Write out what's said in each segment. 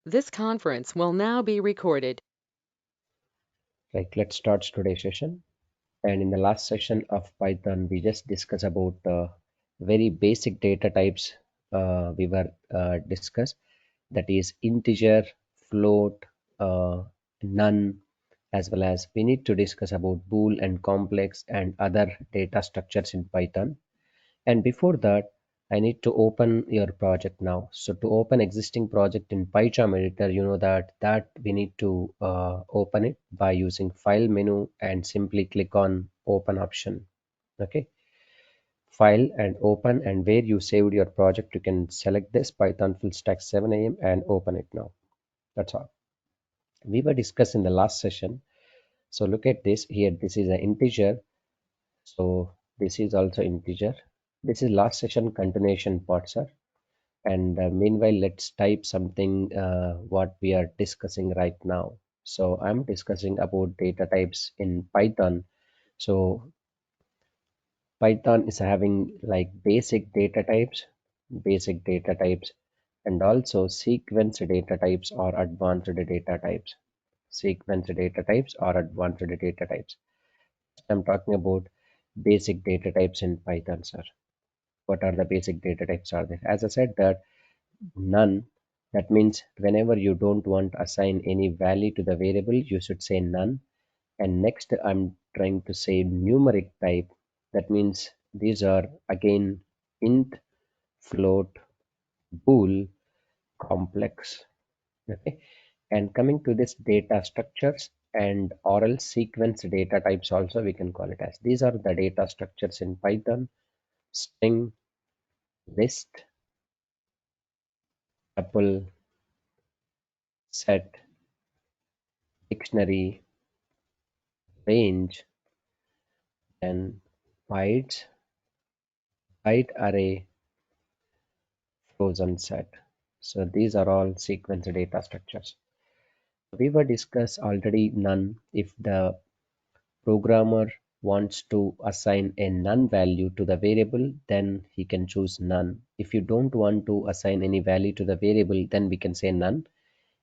This conference will now be recorded. Right, let's start today's session. And in the last session of Python, we just discussed about very basic data types we were discussed. That is integer, float, none, as well as we need to discuss about bool and complex and other data structures in Python. And before that, I need to open your project now. So to open existing project in PyCharm editor, you know that we need to open it by using file menu and simply click on open option. Okay, file and open, and where you saved your project, you can select this Python full stack 7 a.m. and open it now. That's all. We were discussing in the last session. So look at this here. This is an integer. So this is also integer. This is last session continuation part, sir. And meanwhile, let's type something what we are discussing right now. So I'm discussing about data types in Python. So Python is having like basic data types, and also sequence data types or advanced data types. Sequence data types or advanced data types. I'm talking about basic data types in Python, sir. What are the basic data types are there? As I said that none, that means whenever you don't want to assign any value to the variable, you should say none. And next, I'm trying to say numeric type. That means these are again int, float, bool, complex. Okay. And coming to this data structures and or else sequence data types also we can call it as. These are the data structures in Python: string, list, tuple, set, dictionary, range, and bytes, byte array, frozen set. So these are all sequence data structures. We were discussed already none. If the programmer wants to assign a none value to the variable, then he can choose none. If you don't want to assign any value to the variable, then we can say none.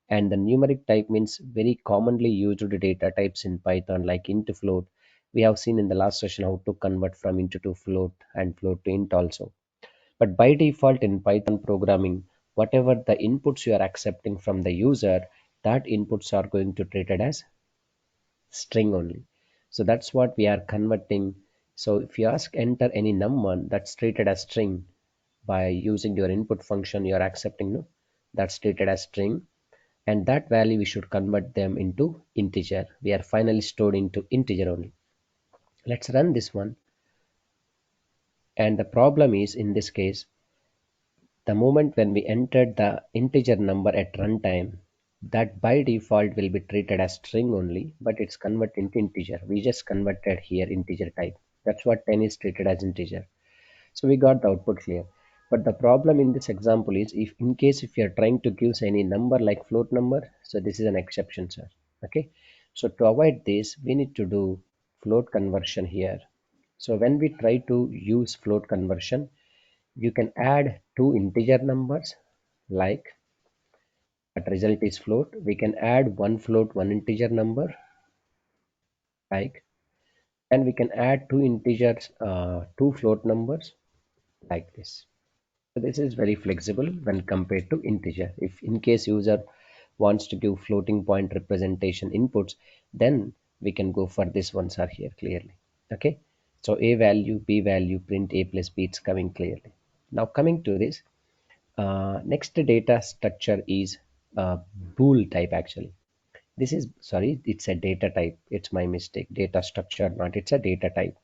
And the numeric type means very commonly used data types in Python like int to float. We have seen in the last session how to convert from int to float and float to int also. But by default in Python programming, whatever the inputs you are accepting from the user, that inputs are going to treated as string only. So that's what we are converting. So if you ask enter any num1, that's treated as string. By using your input function, you are accepting, no, that's treated as string, and that value we should convert them into integer. We are finally stored into integer only. Let's run this one. And the problem is in this case, the moment when we entered the integer number at runtime, that by default will be treated as string only, but it's converted into integer. We just converted here integer type. That's what 10 is treated as integer. So we got the output clear. But the problem in this example is if in case if you're trying to give any number like float number, so this is an exception, sir. Okay. So to avoid this, we need to do float conversion here. So when we try to use float conversion, you can add two integer numbers like that result is float. We can add one float, one integer number like, and we can add two integers, two float numbers like this. So this is very flexible when compared to integer. If in case user wants to give floating point representation inputs, then we can go for this ones are here clearly. Okay. So a value, b value, print a plus b, it's coming clearly. Now coming to this, next data structure is bool type actually. This is, sorry, it's a data type. It's my mistake. Data structure, not it's a data type.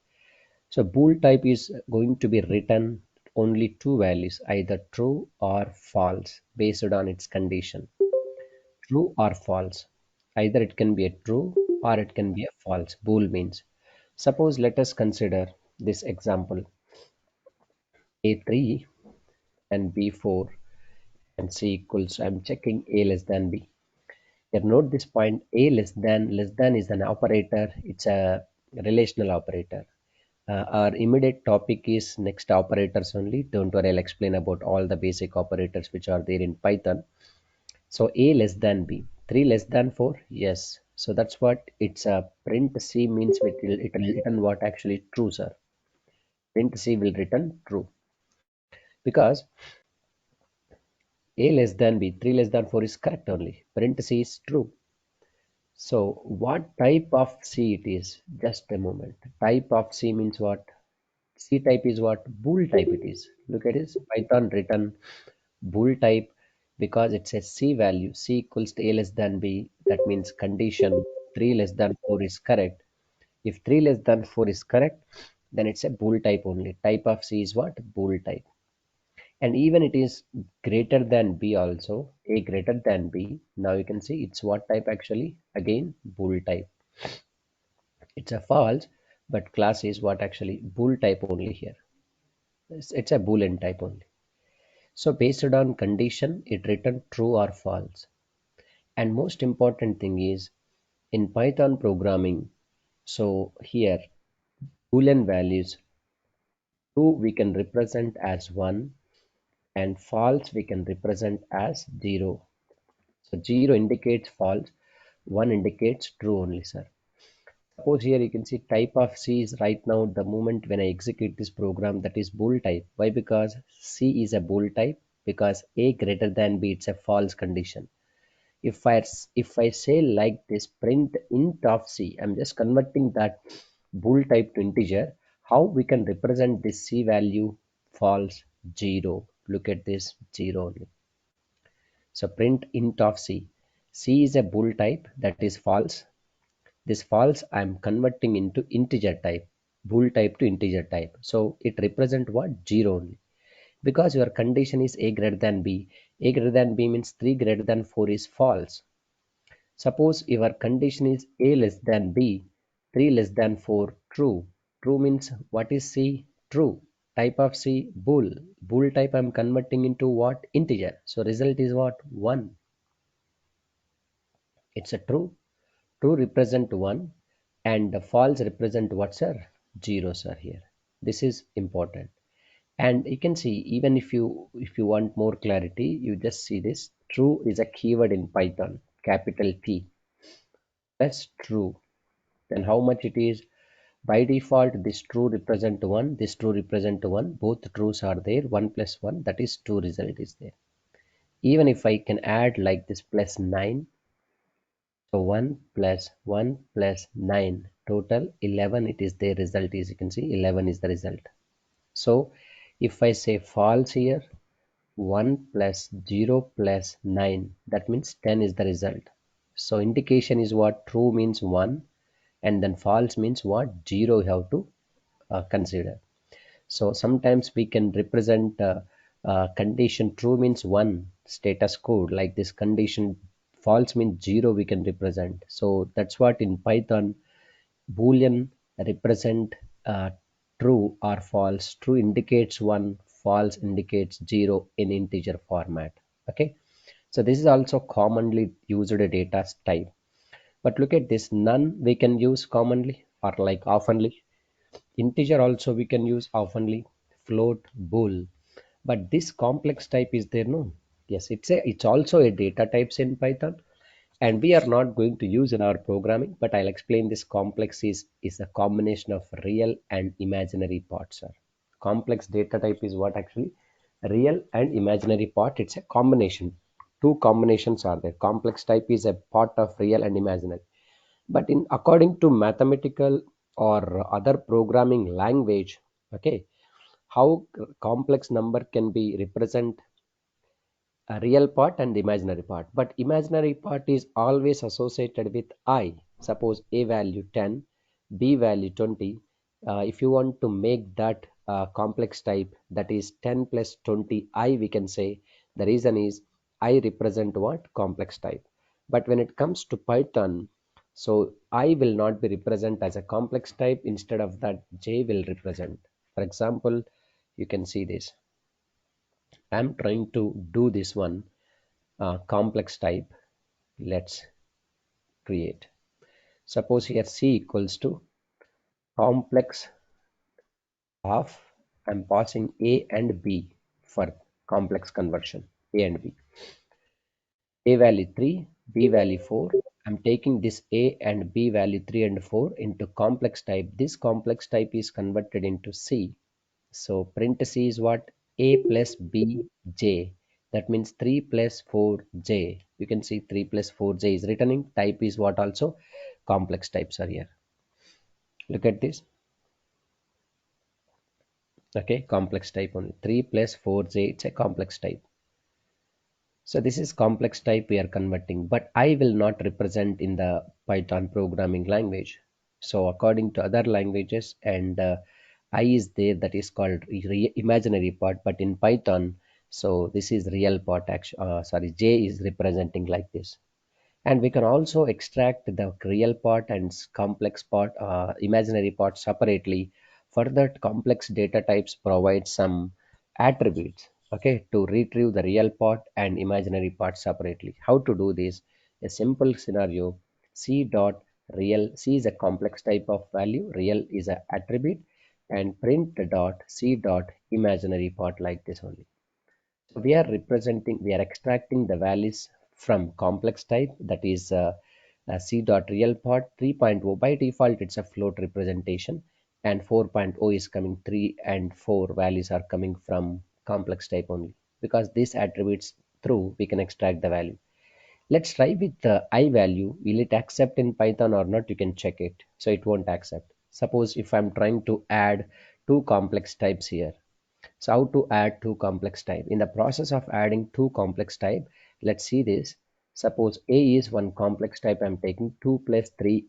So bool type is going to be written only two values, either true or false, based on its condition. True or false. Either it can be a true or it can be a false. Bool means. Suppose let us consider this example. A3 and B4 and C equals, I'm checking A less than B. Here note this point, A less than is an operator. It's a relational operator. Our immediate topic is next operators only. Don't worry, I'll explain about all the basic operators which are there in Python. So A less than B. 3 less than 4? Yes. So that's what it's a print C means it will return what actually true, sir. Print C will return true. Because A less than B, 3 less than 4 is correct only. Print C is true. So what type of C it is? Just a moment. Type of C means what? C type is what? Bool type it is. Look at this. Python written bool type because it says C value. C equals to A less than B. That means condition 3 less than 4 is correct. If 3 less than 4 is correct, then it's a bool type only. Type of C is what? Bool type. And even it is greater than B also. A greater than B. Now you can see it's what type actually? Again, bool type. It's a false, but class is what actually bool type only here. It's a boolean type only. So based on condition, it return true or false. And most important thing is in Python programming, so here boolean values, true we can represent as 1 and false we can represent as 0. So 0 indicates false, 1 indicates true only, sir. Suppose here you can see type of C is right now the moment when I execute this program, that is bool type. Why? Because C is a bool type, because A greater than B, it's a false condition. If I say like this, print int of C, I'm just converting that bool type to integer. How we can represent this C value? False, 0. Look at this, 0 only. So print int of C. C is a bool type, that is false. This false I'm converting into integer type, bool type to integer type. So it represent what? 0 only. Because your condition is A greater than B. A greater than B means 3 greater than 4 is false. Suppose your condition is A less than B, 3 less than 4 true. True means what is C? True. Type of C bool. Bool type I'm converting into what? Integer. So result is what? 1. It's a true. True represent 1 and the false represent what, sir? 0, sir, here. This is important. And you can see even if you want more clarity, you just see this. True is a keyword in Python, capital T. That's true. Then how much it is? By default, this true represent 1, this true represent 1. Both trues are there. 1 plus 1, that is 2 result is there. Even if I can add like this plus 9, so 1 plus 1 plus 9, total 11 it is the result is, you can see 11 is the result. So if I say false here, 1 plus 0 plus 9, that means 10 is the result. So indication is what? True means 1 and then false means what? 0 you have to consider. So sometimes we can represent condition true means 1 status code, like this condition false means 0 we can represent. So that's what in Python boolean represent true or false. True indicates 1, false indicates 0 in integer format. Okay, so this is also commonly used data type. But look at this, none we can use commonly or like oftenly. Integer also we can use oftenly, float, bool. But this complex type is there, no? Yes, it's also a data types in Python, and we are not going to use in our programming. But I'll explain this. Complex is a combination of real and imaginary parts, sir. Complex data type is what actually? Real and imaginary part. It's a combination. Two combinations are there. Complex type is a part of real and imaginary. But in according to mathematical or other programming language, okay, how complex number can be represent a real part and imaginary part, but imaginary part is always associated with I. Suppose A value 10, B value 20. If you want to make that complex type, that is 10 plus 20 I, we can say the reason is I represent what? Complex type. But when it comes to Python, so I will not be represent as a complex type. Instead of that, J will represent. For example, you can see this. I'm trying to do this one complex type. Let's create. Suppose here C equals to complex of, I'm passing A and B for complex conversion, A and B. A value 3, B value 4. I'm taking this A and B value 3 and 4 into complex type. This complex type is converted into C. So print C is what? A plus B J. That means 3 plus 4J. You can see 3 plus 4J is returning. Type is what also? Complex types are here. Look at this. Okay, complex type only. 3 plus 4J, it's a complex type. So this is complex type we are converting, but I will not represent in the Python programming language. So according to other languages, and I is there, that is called imaginary part, but in Python, so this is real part. Actually, sorry, J is representing like this. And we can also extract the real part and complex part, imaginary part separately. For that, complex data types provide some attributes, okay, to retrieve the real part and imaginary part separately. How to do this? A simple scenario: c dot real. C is a complex type of value, real is a attribute, and print dot c dot imaginary part, like this only. So we are extracting the values from complex type, that is C dot real part 3.0. By default, it's a float representation, and 4.0 is coming. 3 and 4 values are coming from complex type only. Because these attributes through, we can extract the value. Let's try with the I value. Will it accept in Python or not? You can check it. So it won't accept. Suppose if I'm trying to add two complex types here. So how to add two complex type? In the process of adding two complex type, let's see this. Suppose A is one complex type I'm taking, 2 plus 3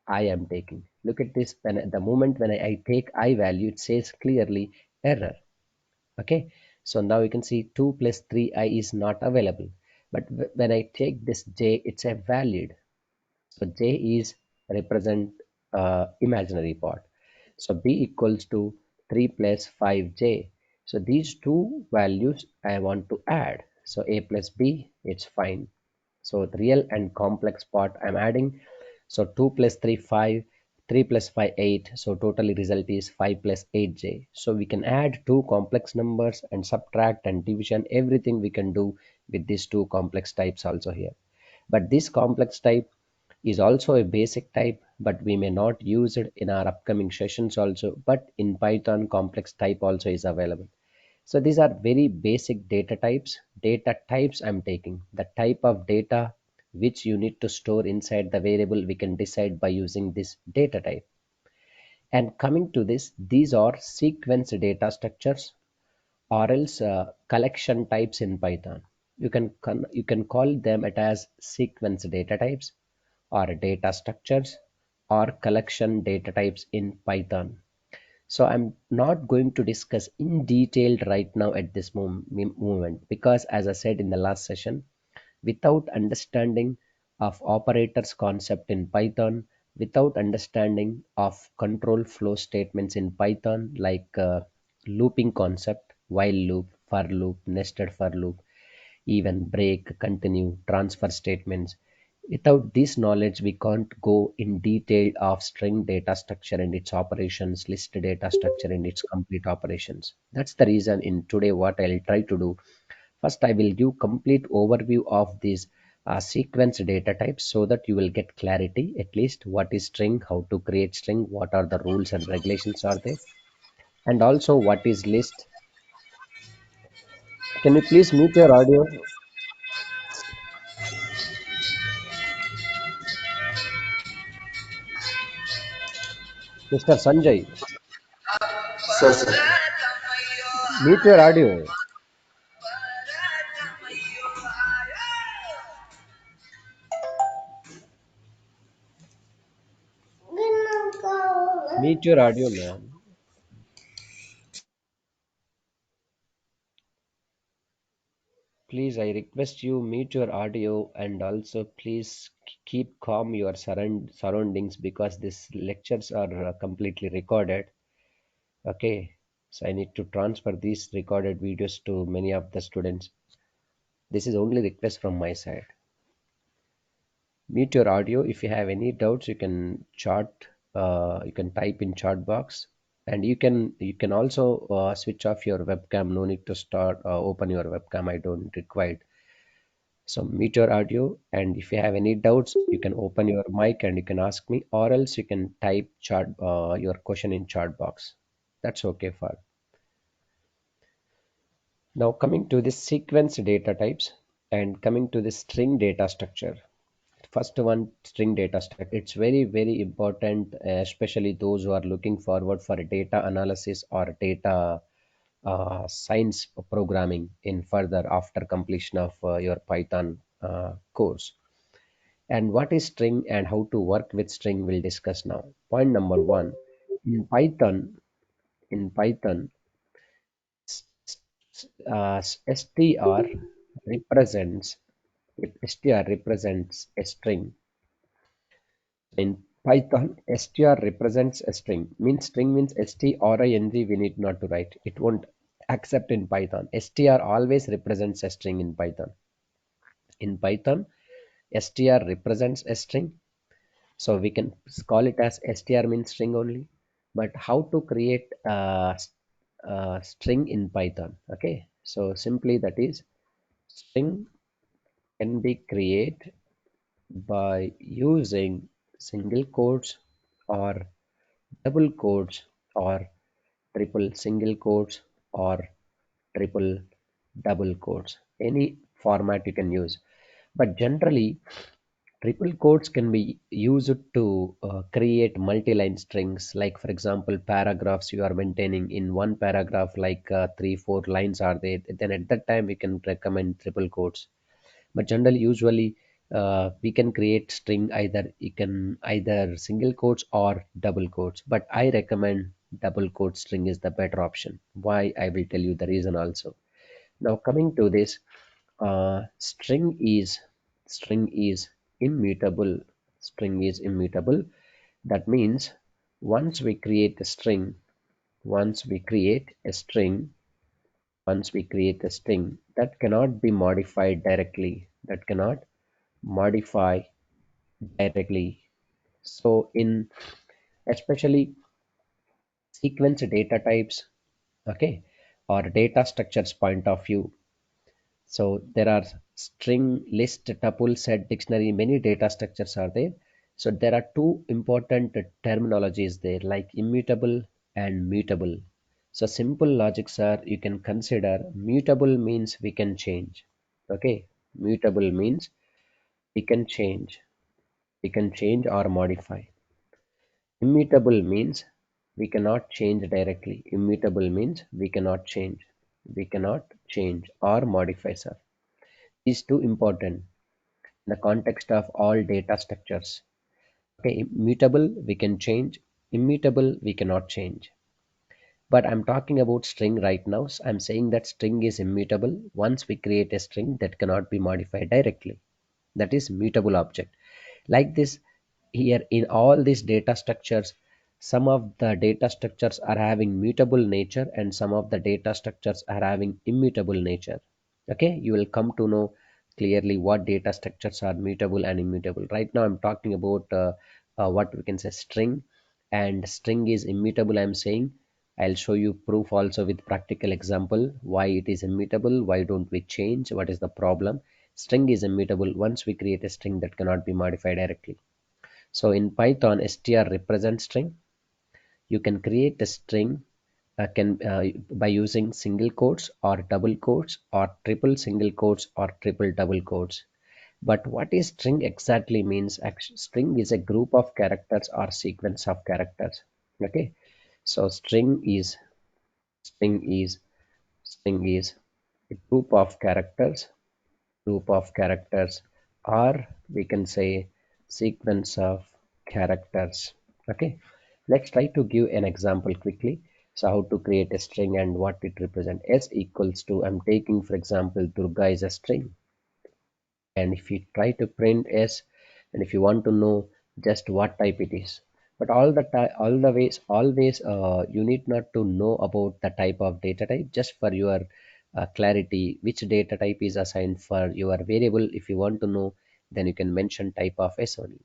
I am taking. Look at this. When at the moment when I take I value, it says clearly error. Okay. So now you can see 2 plus 3I is not available. But when I take this J, it's a valid. So J is represent imaginary part. So B equals to 3 plus 5J. So these two values I want to add. So A plus B, it's fine. So the real and complex part I'm adding. So 2 plus 3, 5. 3 plus 5, 8. So totally result is 5 plus 8J. So we can add two complex numbers and subtract and division. Everything we can do with these two complex types also here. But this complex type is also a basic type, but we may not use it in our upcoming sessions also. But in Python, complex type also is available. So these are very basic data types. Data types I'm taking. The type of data which you need to store inside the variable, we can decide by using this data type. And coming to this, these are sequence data structures, or else collection types in Python. You can call them it as sequence data types, or data structures, or collection data types in Python. So I'm not going to discuss in detail right now at this moment, because as I said in the last session, without understanding of operators concept in Python, without understanding of control flow statements in Python, like looping concept, while loop, for loop, nested for loop, even break, continue, transfer statements. Without this knowledge, we can't go in detail of string data structure and its operations, list data structure and its complete operations. That's the reason in today what I'll try to do. First, I will give complete overview of these sequence data types, so that you will get clarity, at least what is string, how to create string, what are the rules and regulations are there, and also what is list. Can you please mute your audio, Mr. Sanjay? Sir, sir. Mute your audio. Mute your audio, man. Please, I request you mute your audio, and also please keep calm your surroundings, because these lectures are completely recorded. Okay, so I need to transfer these recorded videos to many of the students. This is only request from my side. Mute your audio. If you have any doubts, you can chat. You can type in chat box, and you can also switch off your webcam. No need to start open your webcam. I don't require. So mute your audio, and if you have any doubts, you can open your mic and you can ask me, or else you can type chat your question in chat box. That's okay for. Now coming to the sequence data types and coming to the string data structure. First one, string data structure. It's very important, especially those who are looking forward for a data analysis or data science programming in further after completion of your Python course. And what is string and how to work with string we'll discuss now. Point number one, in Python, in Python, str represents str represents a string. In Python, str represents a string. Means string means string we need not to write. It won't accept in Python. Str always represents a string in Python. In Python, str represents a string. So we can call it as str means string only. But how to create a string in Python? Okay. So simply that is string can be created by using single quotes or double quotes or triple single quotes or triple double quotes. Any format you can use. But generally, triple quotes can be used to create multi-line strings. Like for example, paragraphs you are maintaining in one paragraph, like 3 4 lines are there. Then at that time we can recommend triple quotes. But generally, usually we can create string either you can either single quotes or double quotes. But I recommend double quote string is the better option. Why? I will tell you the reason also. Now coming to this, string is immutable. String is immutable. That means once we create a string, once we create a string, once we create a string, that cannot be modified directly. That cannot modify directly. So in especially sequence data types, okay, or data structures point of view. So there are string, list, tuple, set, dictionary, many data structures are there. So there are two important terminologies there, like immutable and mutable. So simple logics are you can consider mutable means we can change. Okay, mutable means we can change. We can change or modify. Immutable means we cannot change directly. Immutable means we cannot change. We cannot change or modify, sir. These two important in the context of all data structures. Okay, immutable we can change, immutable we cannot change. But I'm talking about string right now. So I'm saying that string is immutable once we create a string that cannot be modified directly. That is mutable object. Like this, here in all these data structures, some of the data structures are having mutable nature and some of the data structures are having immutable nature. Okay, you will come to know clearly what data structures are mutable and immutable. Right now I'm talking about what we can say string, and string is immutable. I'm saying I'll show you proof also with practical example why it is immutable, why don't we change, what is the problem. String is immutable once we create a string that cannot be modified directly. So in Python, str represents string. You can create a string can by using single quotes or double quotes or triple single quotes or triple double quotes. But what is string exactly means? String is a group of characters or sequence of characters. Okay, so string is string is a group of characters, or we can say sequence of characters. Okay, let's try to give an example quickly. So how to create a string and what it represents. S equals to, I'm taking for example Durga is a string, and if you try to print S, and if you want to know just what type it is, but all the time all the ways always you need not to know about the type of data type. Just for your clarity, which data type is assigned for your variable, if you want to know, then you can mention type of S only.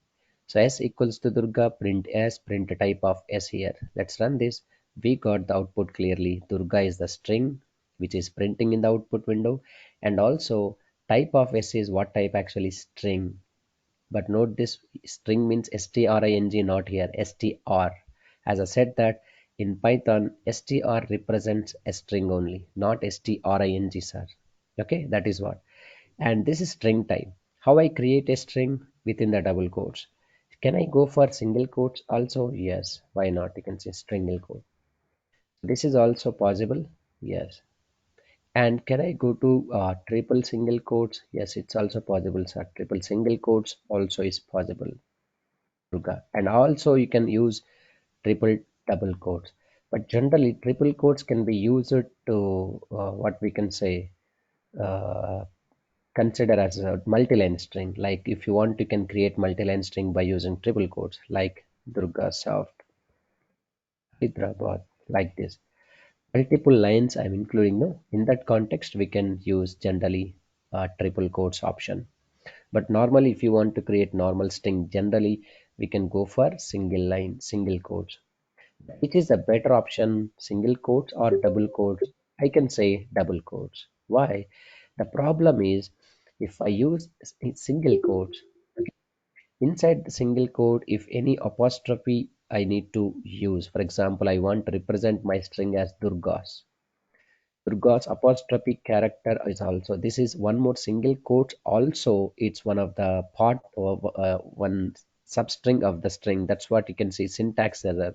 So S equals to Durga, print S, print the type of S here. Let's run this. We got the output clearly. Durga is the string which is printing in the output window, and also type of s is what type? Actually string. But note this, string means string, not here str. As I said that in Python, str represents a string only, not string, sir. Okay, that is what. And this is string type. How I create a string within the double quotes? Can I go for single quotes also? Yes. Why not? You can say single quote. This is also possible. Yes. And can I go to triple single quotes? Yes, it's also possible, sir. Triple single quotes also is possible. Durga. And also you can use triple double quotes. But generally, triple quotes can be used to what we can say uh, consider as a multi-line string. Like if you want, you can create multi-line string by using triple quotes, like Durga Soft, Hyderabad, like this. Multiple lines I'm including. No, in that context, we can use generally triple quotes option. But normally, if you want to create normal string, generally we can go for single line, single quotes. Which is a better option, single quotes or double quotes? I can say double quotes. Why? The problem is if I use single quotes, inside the single quote, if any apostrophe I need to use, for example, I want to represent my string as Durgas. Durga's apostrophe character is also, this is one more single quote. Also, it's one of the part of one substring of the string. That's what you can see syntax error.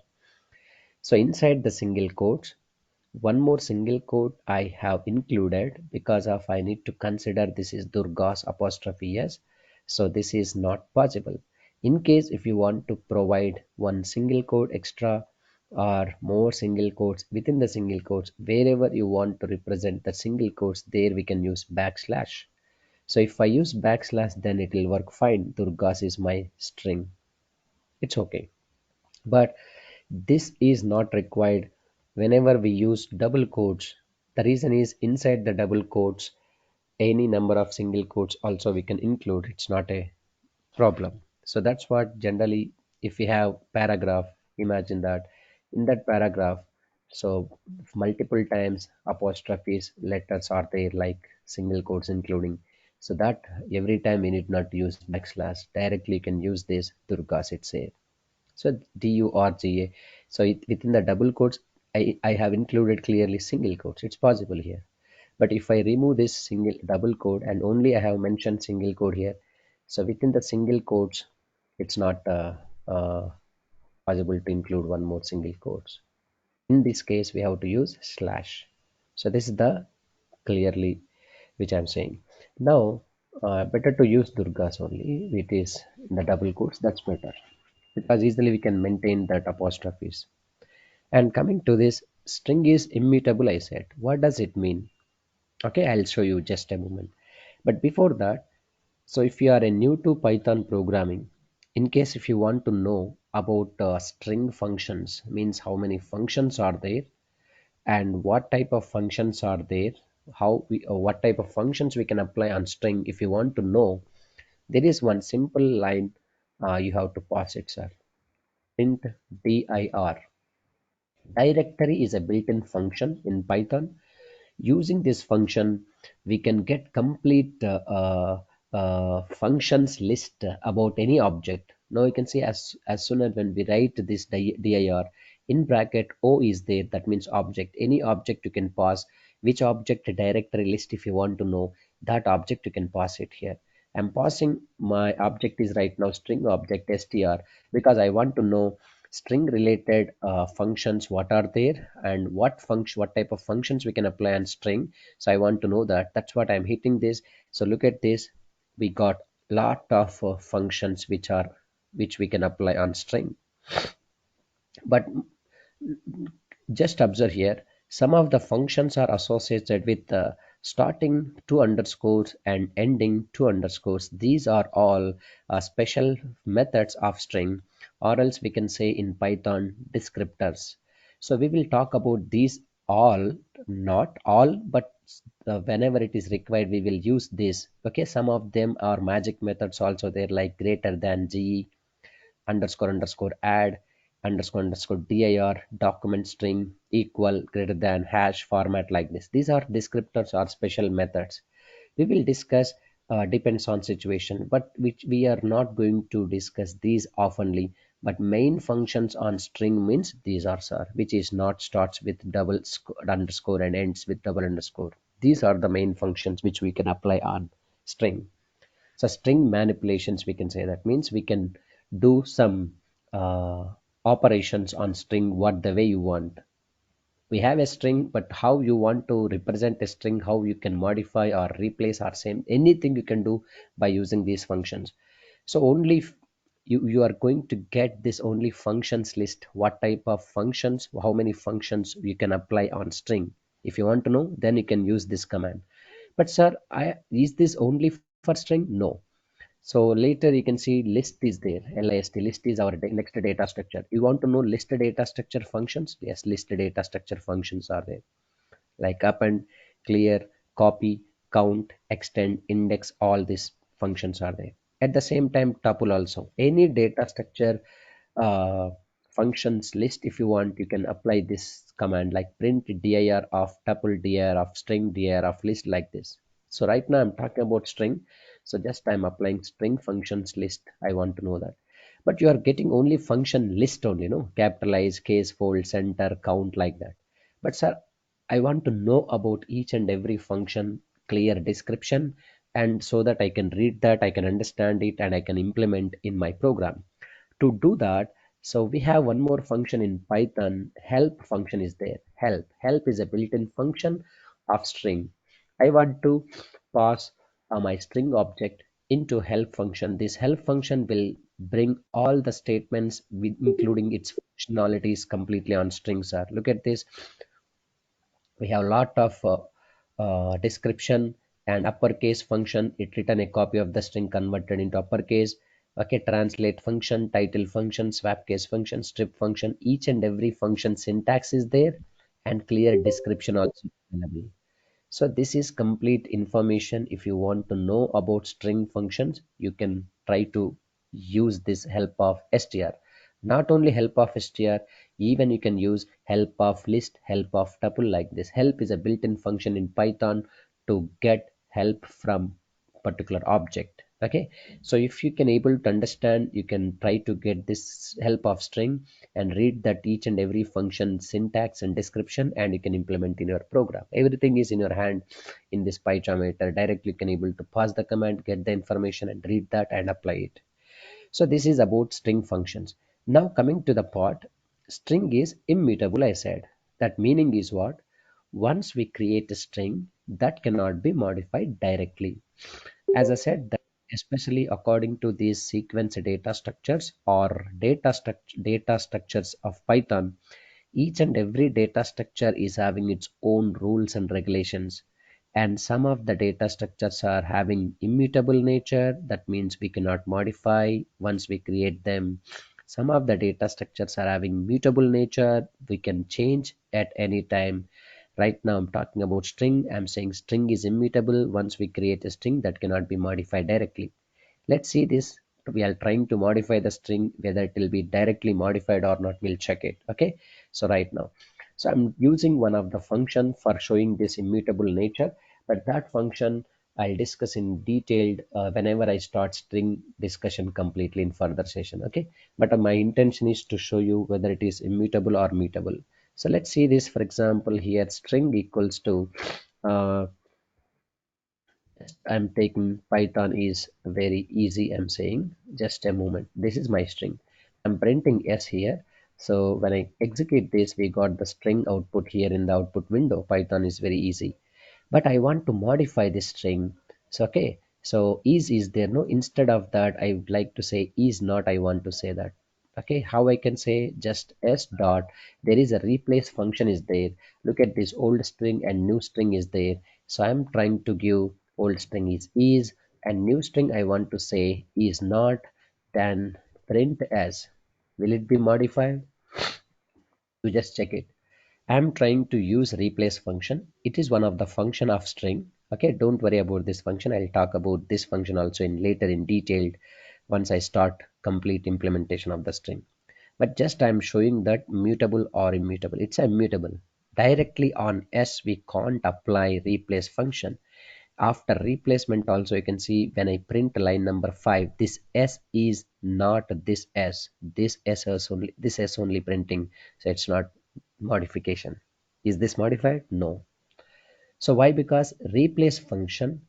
So inside the single quotes, one more single quote I have included because of I need to consider this is Durga's apostrophe, yes. So this is not possible. In case if you want to provide one single quote extra or more single quotes within the single quotes, wherever you want to represent the single quotes, there we can use backslash. So if I use backslash, then it will work fine. Durga's is my string. It's okay. But this is not required whenever we use double quotes. The reason is inside the double quotes, any number of single quotes also we can include. It's not a problem. So that's what generally, if we have paragraph, imagine that in that paragraph, so multiple times apostrophes, letters are there like single quotes including. So that every time we need not to use backslash. Directly you can use this Durgas itself. So DURGA. So within the double quotes, I have included clearly single quotes. It's possible here. But if I remove this single double quote and only I have mentioned single quote here, so within the single quotes, it's not possible to include one more single quotes. In this case, we have to use slash. So this is the clearly which I'm saying. Now, better to use Durgas only. It is in the double quotes. That's better because easily we can maintain that apostrophes. And coming to this, string is immutable, I said. What does it mean? Okay, I'll show you just a moment. But before that, so if you are a new to Python programming, in case if you want to know about string functions, means how many functions are there and what type of functions are there, what type of functions we can apply on string. If you want to know, there is one simple line you have to pass it, sir. Int dir. Directory is a built-in function in Python. Using this function, we can get complete functions list about any object. Now you can see as soon as when we write this dir in bracket O is there, that means object. Any object you can pass, which object directory list if you want to know that object you can pass it here. I'm passing my object is right now string object str because I want to know string related functions what are there and what type of functions we can apply on string. So I want to know that. That's what I'm hitting this. So look at this, we got lot of functions which we can apply on string. But just observe here, some of the functions are associated with starting two underscores and ending two underscores. These are all special methods of string, or else we can say in Python descriptors. So we will talk about these all, not all, but whenever it is required, we will use this. Okay, some of them are magic methods also there, like greater than g, underscore underscore add, underscore underscore dir, document string, equal, greater than, hash, format, like this. These are descriptors or special methods. We will discuss depends on situation, but which we are not going to discuss these oftenly. But main functions on string means these are, sir, which is not starts with underscore and ends with double underscore. These are the main functions which we can apply on string. So string manipulations, we can say, that means we can do some uh, operations on string what the way you want. We have a string, but how you want to represent a string, how you can modify or replace or same anything you can do by using these functions. So only you are going to get this only functions list, what type of functions, how many functions you can apply on string. If you want to know, then you can use this command. But sir, is this only for string? No. So later you can see list is there. List, list is our next data structure. You want to know list data structure functions? Yes, list data structure functions are there, like append, clear, copy, count, extend, index. All these functions are there. At the same time, tuple also. Any data structure uh, functions list, if you want, you can apply this command like print dir of tuple, dir of string, dir of list, like this. So right now I'm talking about string, so just I'm applying string functions list. I want to know that, but you are getting only function list only, no, capitalize, case, fold, center, count, like that. But sir, I want to know about each and every function, clear description, and so that I can read that, I can understand it, and I can implement in my program. To do that, so we have one more function in Python. Help function is there. Help is a built-in function of string. I want to pass my string object into help function. This help function will bring all the statements with, including its functionalities completely on strings. Are look at this. We have a lot of description and uppercase function. It return a copy of the string converted into uppercase. Okay, translate function, title function, swap case function, strip function. Each and every function syntax is there, and clear description also available. So this is complete information. If you want to know about string functions, you can try to use this help of str. Not only help of str, even you can use help of list, help of tuple, like this. Help is a built-in function in Python to get help from particular object. Okay, so if you can able to understand, you can try to get this help of string and read that each and every function syntax and description, and you can implement in your program. Everything is in your hand in this PyCharm editor. Directly you can able to pass the command, get the information, and read that and apply it. So this is about string functions. Now coming to the part, string is immutable. I said that meaning is what? Once we create a string, that cannot be modified directly. As I said, that especially according to these sequence data structures or data structures of Python, each and every data structure is having its own rules and regulations. And some of the data structures are having immutable nature. That means we cannot modify once we create them. Some of the data structures are having mutable nature. We can change at any time. Right now I'm talking about string. I'm saying string is immutable. Once we create a string, that cannot be modified directly. Let's see this. We are trying to modify the string, whether it will be directly modified or not. We'll check it. Okay, so right now, so I'm using one of the function for showing this immutable nature, but that function I'll discuss in detailed whenever I start string discussion completely in further session. Okay, but my intention is to show you whether it is immutable or mutable. So let's see this. For example, here string equals to uh, I'm taking Python is very easy. I'm saying just a moment. This is my string. I'm printing S here. So when I execute this, we got the string output here in the output window. Python is very easy. But I want to modify this string. So okay. So is there, no, instead of that I would like to say is not. I want to say that. Okay, how I can say just s dot, there is a replace function is there. Look at this, old string and new string is there. So I'm trying to give old string is and new string I want to say is not. Then print as, will it be modified? You just check it. I'm trying to use replace function. It is one of the function of string. Okay, don't worry about this function. I'll talk about this function also in later in detailed once I start complete implementation of the string. But just I'm showing that mutable or immutable. It's immutable. Directly on S we can't apply replace function. after replacement also you can see when I print line number 5, this S is not this S. This S only printing, so it's not modification. Is this modified? No. So why? Because replace function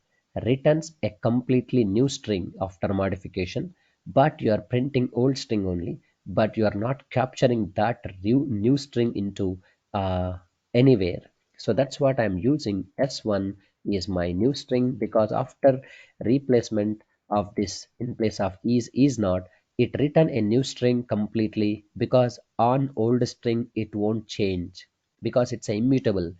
returns a completely new string after modification, but you are printing old string only, but you are not capturing that new string into uh, anywhere. So that's what I'm using. S1 is my new string because after replacement of this in place of is not, it return a new string completely because on old string it won't change because it's immutable.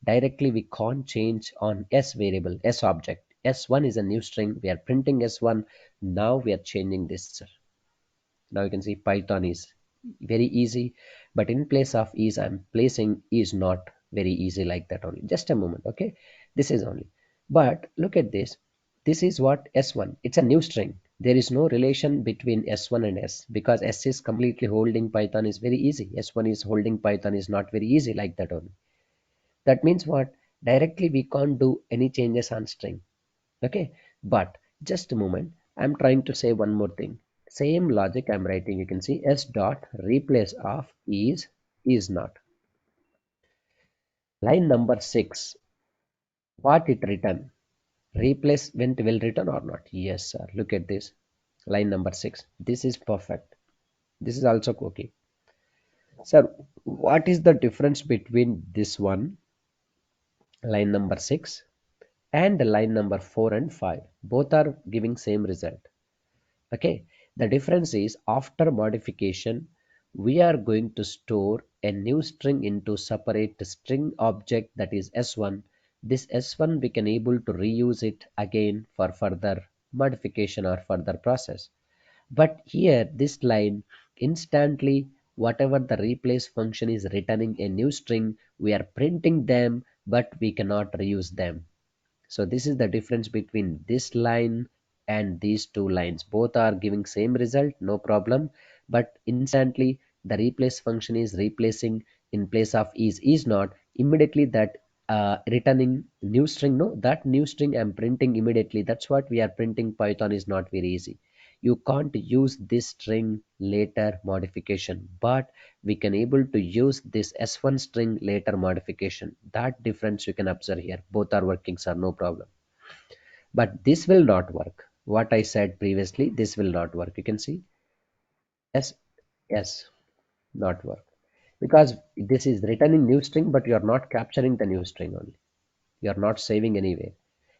Directly we can't change on S variable, S object. S1 is a new string. We are printing S1. Now we are changing this. Now you can see Python is very easy, but in place of is, I'm placing is not very easy like that only. Just a moment, okay? This is only. But look at this. This is what S1. It's a new string. There is no relation between S1 and S because S is completely holding Python is very easy. S1 is holding Python is not very easy like that only. That means what? Directly we can't do any changes on string. Okay, but just a moment, I'm trying to say one more thing. Same logic I'm writing, you can see S dot replace of is not. Line number 6, what it written? Replacement will return or not? Yes, sir. Look at this. Line number 6. This is perfect. This is also okay. Sir, what is the difference between this one, line number 6, and line number 4 and 5? Both are giving same result. Okay, the difference is after modification we are going to store a new string into separate string object, that is S1. This S1 we can able to reuse it again for further modification or further process. But here this line, instantly whatever the replace function is returning a new string, we are printing them but we cannot reuse them. So this is the difference between this line and these two lines. Both are giving same result, no problem. But instantly the replace function is replacing in place of is not. Immediately that returning new string, no, that new string I'm printing immediately. That's what we are printing. Python is not very easy. You can't use this string later modification, but we can able to use this S1 string later modification. That difference you can observe here. Both are working, sir, no problem. But this will not work. What I said previously, this will not work. You can see yes, yes, not work because this is returning new string, but you are not capturing the new string only. You are not saving anywhere.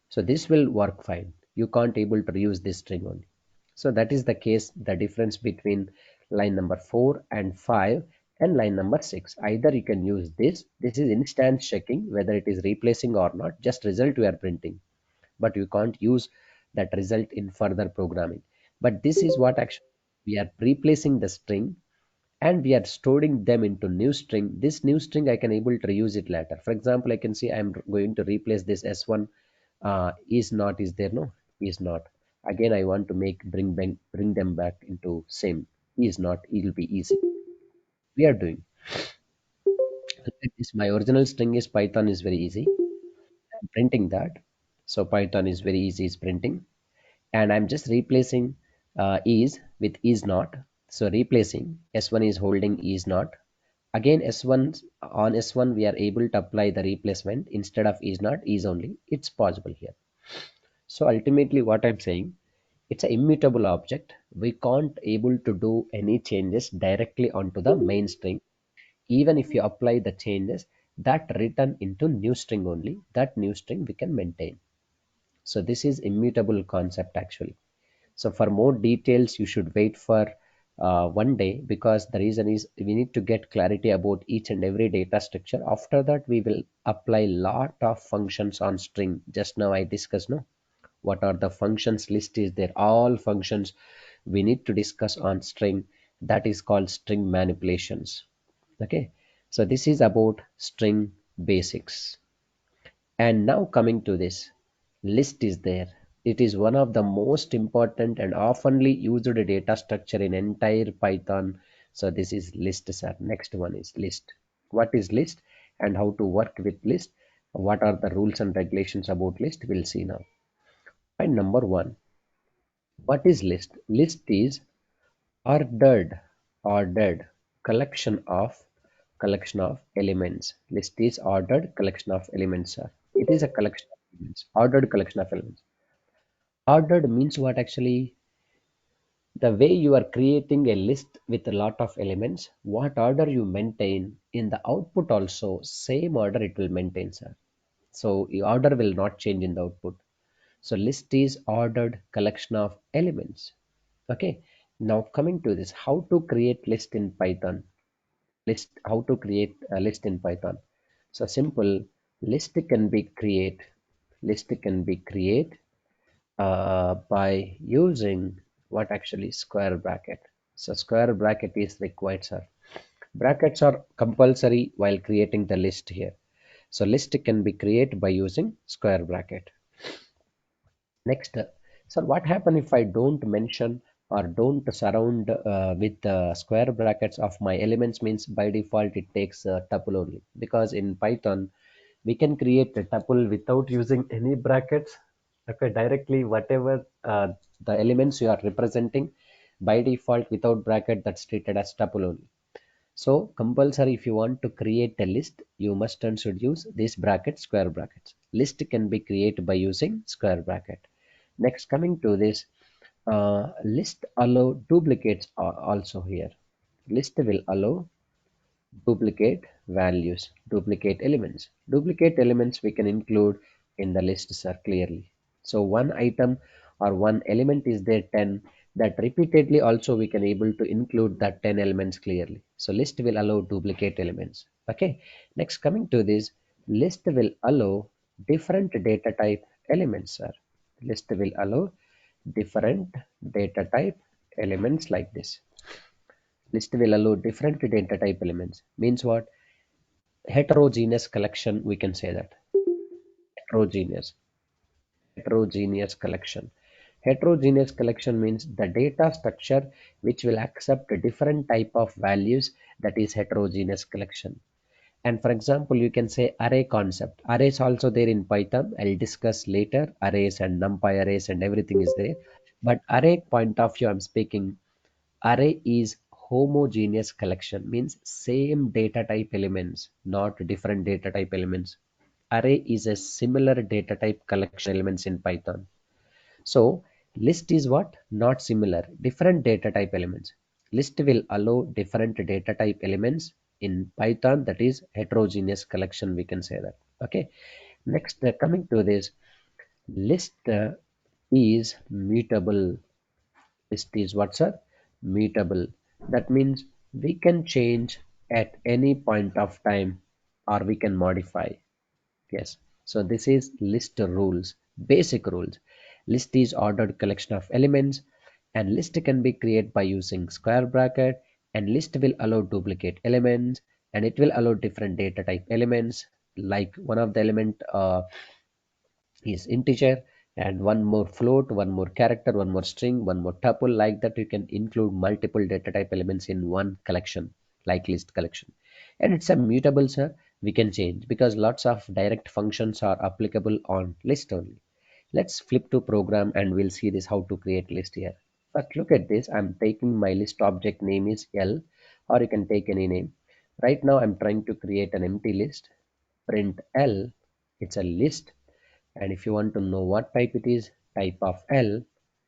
So this will work fine. You can't able to use this string only. So that is the case, the difference between line number 4 and 5 and line number 6. Either you can use this. This is instance checking whether it is replacing or not. Just result we are printing. But you can't use that result in further programming. But this is what actually we are replacing the string and we are storing them into new string. This new string I can able to reuse it later. For example, I can see I'm going to replace this S1 is not is there, no, is not. Again I want to make bring them back into same is not. It will be easy. We are doing. Look at this. My original string is Python is very easy. I'm printing that. So Python is very easy is printing, and I'm just replacing is with is not. So replacing S1 is holding is not. Again S1, on S1 we are able to apply the replacement instead of is not, is only. It's possible here. So ultimately what I'm saying, it's an immutable object. We can't able to do any changes directly onto the main string. Even if you apply the changes, that return into new string only, that new string we can maintain. So this is immutable concept actually. So for more details, you should wait for one day, because the reason is we need to get clarity about each and every data structure. After that, we will apply lot of functions on string. Just now I discussed, no, what are the functions list is there. All functions we need to discuss on string. That is called string manipulations. Okay. So this is about string basics. And now coming to this, list is there. It is one of the most important and oftenly used data structure in entire Python. So this is list, sir. Next one is list. What is list and how to work with list? What are the rules and regulations about list? We'll see now. Point number one. What is list? List is ordered collection of elements. List is ordered collection of elements, sir. It is a collection of elements. Ordered collection of elements. Ordered means what actually? The way you are creating a list with a lot of elements, what order you maintain in the output also, same order it will maintain, sir. So the order will not change in the output. So list is ordered collection of elements. Okay. Now coming to this, how to create list in Python. How to create a list in Python. So simple, list can be create by using what actually square bracket. So square bracket is required, sir. Brackets are compulsory while creating the list here. So list can be created by using square bracket. Next, sir, what happen if I don't mention or don't surround with the square brackets of my elements? Means by default it takes a tuple only, because in Python we can create a tuple without using any brackets. Okay, directly whatever the elements you are representing, by default without bracket, that's treated as tuple only. So compulsory, if you want to create a list, you must and should use this bracket, square brackets. List can be created by using square bracket. Next, coming to this, list allow duplicates also here. List will allow duplicate values, duplicate elements. Duplicate elements we can include in the list, sir, clearly. So one item or one element is there 10, that repeatedly also we can able to include that 10 elements clearly. So list will allow duplicate elements. Okay. Next, coming to this, list will allow different data type elements, sir. List will allow different data type elements like this. List will allow different data type elements. Means what? Heterogeneous collection, we can say that. Heterogeneous heterogeneous collection. Heterogeneous collection means the data structure which will accept a different type of values, that is heterogeneous collection. And for example, you can say array concept. Arrays also there in Python. I'll discuss later. Arrays and NumPy arrays and everything is there. But array point of view, I'm speaking. Array is homogeneous collection, means same data type elements, not different data type elements. Array is a similar data type collection elements in Python. So list is what? Not similar, different data type elements. List will allow different data type elements in Python, that is heterogeneous collection, we can say that. Okay. Next, coming to this, list is mutable. List is what, sir? Mutable. That means we can change at any point of time, or we can modify. Yes. So this is list rules, basic rules. List is ordered collection of elements, and list can be created by using square bracket, and list will allow duplicate elements, and it will allow different data type elements, like one of the element is integer, and one more float, one more character, one more string, one more tuple. Like that you can include multiple data type elements in one collection, like list collection. And it's a mutable, sir. We can change because lots of direct functions are applicable on list only. Let's flip to program and we'll see this how to create list here. But look at this, I'm taking my list object name is L, or you can take any name. Right now I'm trying to create an empty list. Print L, it's a list, and if you want to know what type it is, type of L.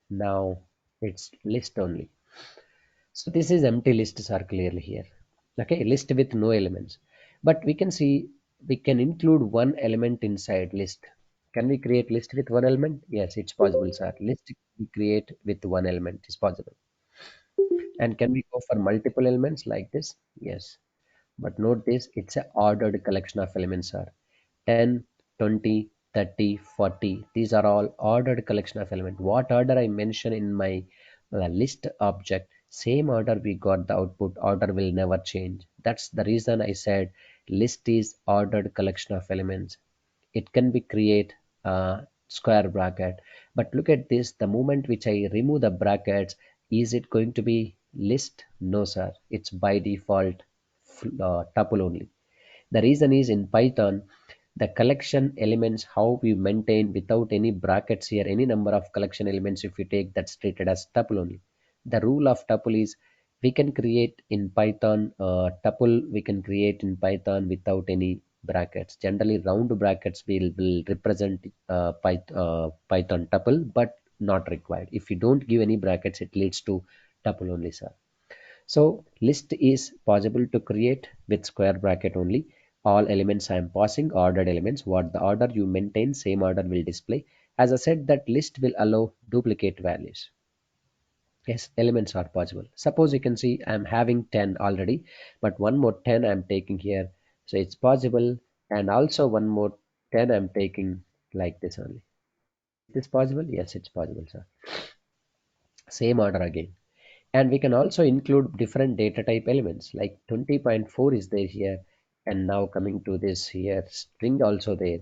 Now it's list only. So this is empty lists are clearly here. Okay, list with no elements. But we can see we can include one element inside list. Can we create list with one element? Yes, it's possible, sir. List we create with one element is possible. And can we go for multiple elements like this? Yes. But note this, it's a ordered collection of elements, sir. 10, 20, 30, 40. These are all ordered collection of elements. What order I mention in my list object, same order we got the output, order will never change. That's the reason I said list is ordered collection of elements. It can be create square bracket. But look at this, the moment which I remove the brackets, is it going to be list? No, sir. It's by default tuple only. The reason is in Python, The collection elements, how we maintain without any brackets here, any number of collection elements, if we take, that's treated as tuple only. The rule of tuple is we can create in Python tuple, we can create in Python without any brackets. Generally, round brackets will represent Python tuple, but not required. If you don't give any brackets, it leads to tuple only, sir. So list is possible to create with square bracket only. All elements I am passing ordered elements. What the order you maintain, same order will display. As I said, that list will allow duplicate values. Yes, elements are possible. Suppose you can see I'm having 10 already, but one more 10 I'm taking here. So it's possible. And also one more 10 I'm taking like this only. Is this possible? Yes, it's possible, sir. Same order again. And we can also include different data type elements like 20.4 is there here. And now coming to this here, string also there.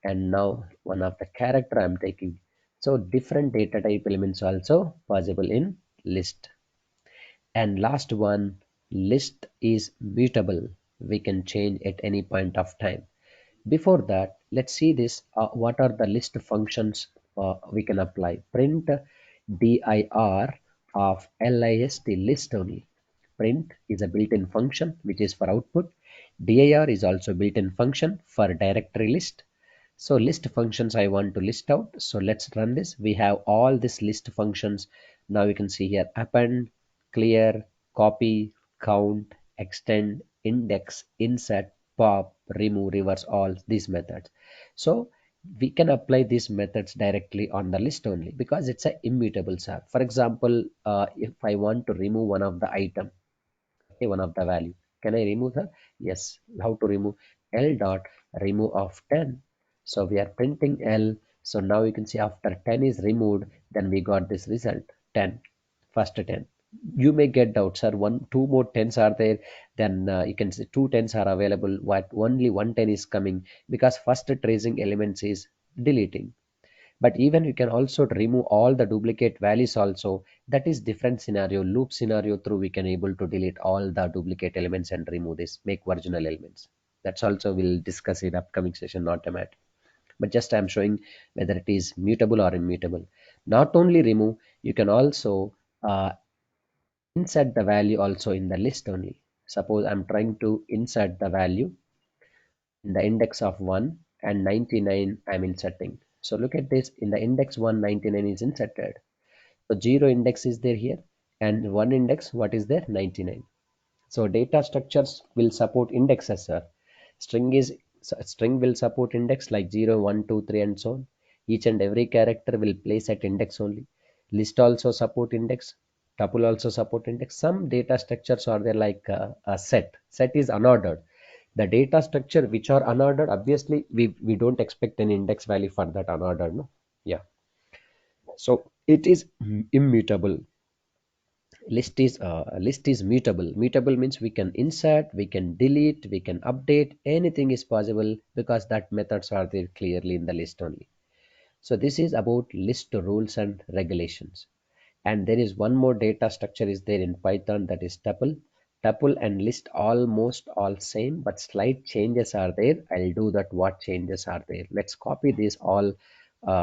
And now one of the character I'm taking. So different data type elements also possible in list. And last one, list is mutable. We can change at any point of time. Before that, let's see this. What are the list functions we can apply? Print dir of list only. Print is a built-in function which is for output. Dir is also built-in function for directory list. So list functions I want to list out. So let's run this. We have all these list functions. Now you can see here append, clear, copy, count, extend, index, insert, pop, remove, reverse, all these methods. So we can apply these methods directly on the list only because it's a immutable sub. For example, if I want to remove one of the item, okay, one of the value, can I remove that? Yes. How to remove? L dot remove of 10. So we are printing L. So now you can see after 10 is removed, then we got this result 10, first 10. You may get doubt, sir. Two more tens are there. Then you can see two tens are available. What only one 10 is coming because first tracing elements is deleting. But even you can also remove all the duplicate values also. That is different scenario, loop scenario through we can able to delete all the duplicate elements and remove this, make original elements. That's also we'll discuss in upcoming session, not a matter. But just I'm showing whether it is mutable or immutable. Not only remove, you can also insert the value also in the list only. Suppose I'm trying to insert the value in the index of 1 and 99 I'm inserting. So look at this, in the index 1, 99 is inserted. So 0 index is there here and 1 index, what is there? 99. So data structures will support indexes, sir. String will support index like 0, 1, 2, 3 and so on. Each and every character will place at index only. List also support index. Tuple also support index. Some data structures are there like a set. Set is unordered. The data structure which are unordered, obviously we don't expect an index value for that unordered, no? Yeah. So it is immutable. List is mutable. Mutable means we can insert, we can delete, we can update, anything is possible because that methods are there clearly in the list only. So this is about list rules and regulations. And there is one more data structure is there in Python, that is tuple. Tuple and list almost all same, but slight changes are there. I'll do that. What changes are there? Let's copy these all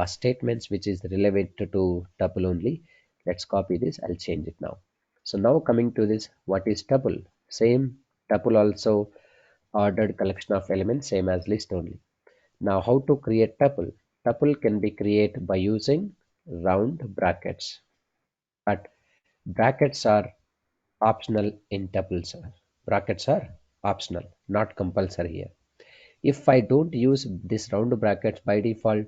statements which is relevant to tuple only. Let's copy this. I'll change it now. So now coming to this, what is tuple? Same, tuple also ordered collection of elements, same as list only. Now how to create tuple? Tuple can be created by using round brackets, but brackets are optional in tuples. Brackets are optional, not compulsory here. If I don't use this round brackets by default,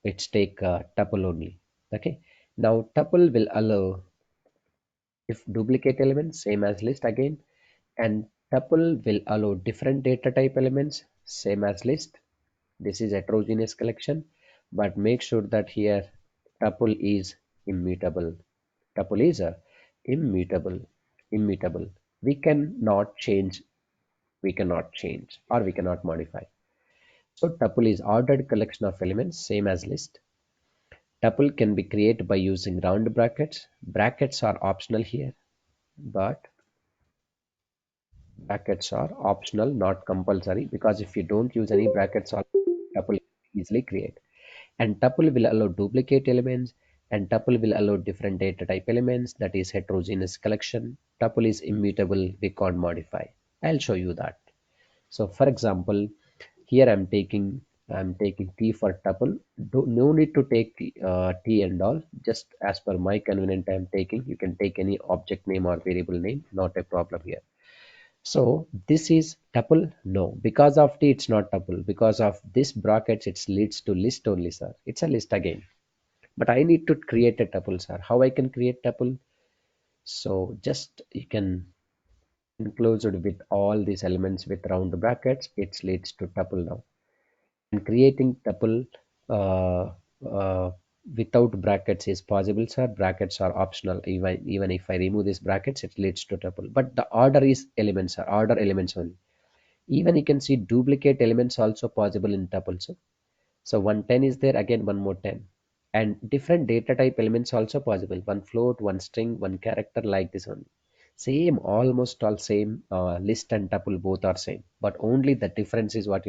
it's take tuple only. Okay. Now tuple will allow if duplicate elements same as list again, and tuple will allow different data type elements same as list. This is heterogeneous collection, but make sure that here tuple is immutable. Tuple is a immutable. Immutable. We cannot change. We cannot change or we cannot modify. So tuple is ordered collection of elements, same as list. Tuple can be created by using round brackets. Brackets are optional here, but brackets are optional, not compulsory, because if you don't use any brackets, easily create. And tuple will allow duplicate elements, and tuple will allow different data type elements, that is heterogeneous collection. Tuple is immutable, we can't modify. I'll show you that. So for example, here I'm taking t for tuple. No need to take t and all. Just as per my convenient I'm taking. You can take any object name or variable name, not a problem here. So this is tuple? No, because of t it's not tuple. Because of this brackets it leads to list only, sir. It's a list again. But I need to create a tuple, sir. How I can create tuple? So just you can include with all these elements with round brackets. It leads to tuple now. And creating tuple uh, uh, without brackets is possible, sir. Brackets are optional. Even if I remove these brackets, it leads to tuple. But the order is elements, sir. Order elements only. Even you can see duplicate elements also possible in tuple. So one 10 is there, again one more 10. And different data type elements also possible. One float, one string, one character, like this one. Same, almost all same. List and tuple both are same. But only the difference is what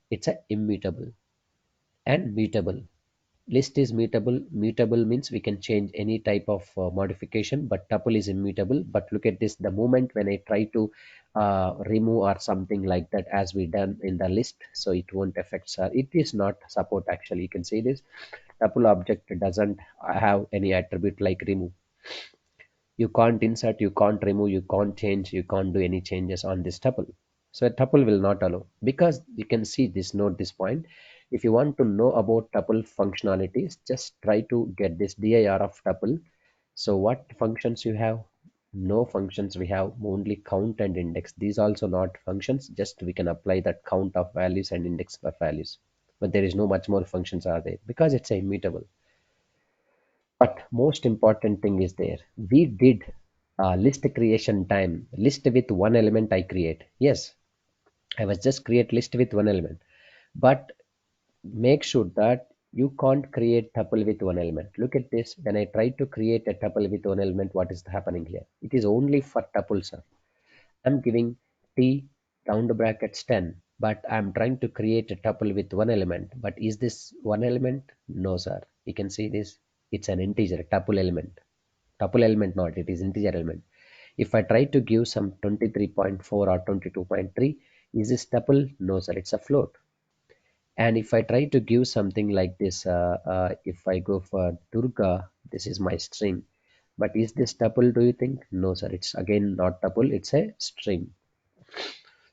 it's a immutable and mutable. List is mutable. Mutable means we can change any type of modification, but tuple is immutable. But look at this, the moment when I try to remove or something like that, as we done in the list, so it won't affect, it is not support actually. You can see this tuple object doesn't have any attribute like remove. You can't insert, you can't remove, you can't change, you can't do any changes on this tuple. So a tuple will not allow, because you can see this, note this point. If you want to know about tuple functionalities, just try to get this dir of tuple. So what functions you have? No functions we have, only count and index. These also not functions, just we can apply that count of values and index of values. But there is no much more functions are there, because it's a immutable. But most important thing is there. We did list creation time. List with one element I create. Yes, I was just create list with one element. But make sure that you can't create tuple with one element. Look at this. When I try to create a tuple with one element, what is happening here? It is only for tuple, sir. I'm giving t round brackets 10, but I'm trying to create a tuple with one element. But is this one element? No, sir. You can see this. It's an integer tuple element. Tuple element not, it is integer element. If I try to give some 23.4 or 22.3, is this tuple? No, sir. It's a float. And if I try to give something like this, if I go for Durga, this is my string. But is this tuple, do you think? No, sir. It's again not tuple, it's a string.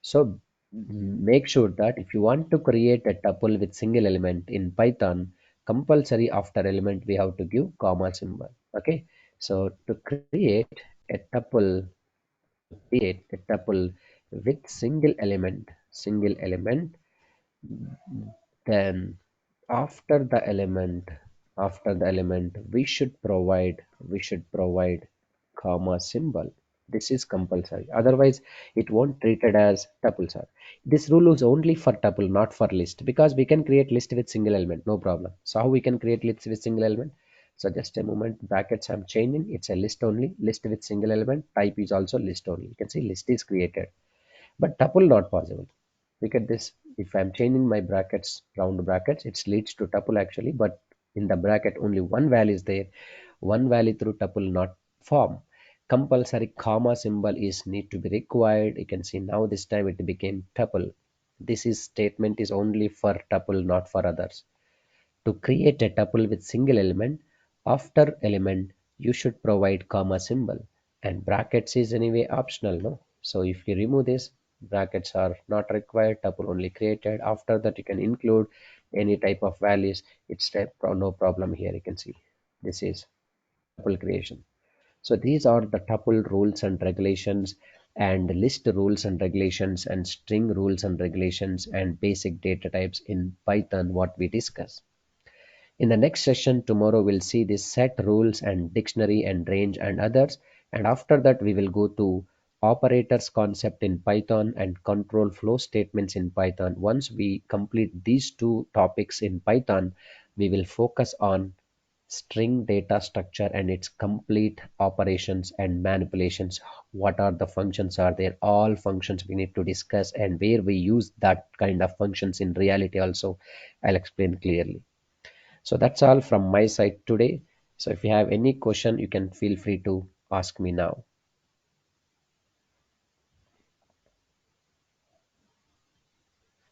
So make sure that if you want to create a tuple with single element in Python, compulsory after element we have to give comma symbol. Okay. So to create a tuple with single element, then after the element we should provide comma symbol. This is compulsory, otherwise it won't treated as tuple, sir. This rule is only for tuple, not for list, because we can create list with single element, no problem. So how we can create list with single element? So just a moment, brackets I'm changing, it's a list only. List with single element type is also list only. You can see list is created, but tuple not possible. Look at this. If I'm changing my brackets, round brackets, it leads to tuple actually, but in the bracket only one value is there. One value through tuple not form. Compulsory comma symbol is need to be required. You can see now this time it became tuple. This is statement is only for tuple, not for others. To create a tuple with single element, after element you should provide comma symbol, and brackets is anyway optional, no? So if you remove this, brackets are not required, tuple only created. After that you can include any type of values. It's no problem here. You can see this is tuple creation. So these are the tuple rules and regulations, and list rules and regulations, and string rules and regulations, and basic data types in Python what we discuss. In the next session tomorrow, we'll see the set rules and dictionary and range and others. And after that, we will go to operators concept in Python and control flow statements in Python. Once we complete these two topics in Python, we will focus on string data structure and its complete operations and manipulations. What are the functions are there? All functions we need to discuss, and where we use that kind of functions in reality also, I'll explain clearly. So that's all from my side today. So if you have any question, you can feel free to ask me now.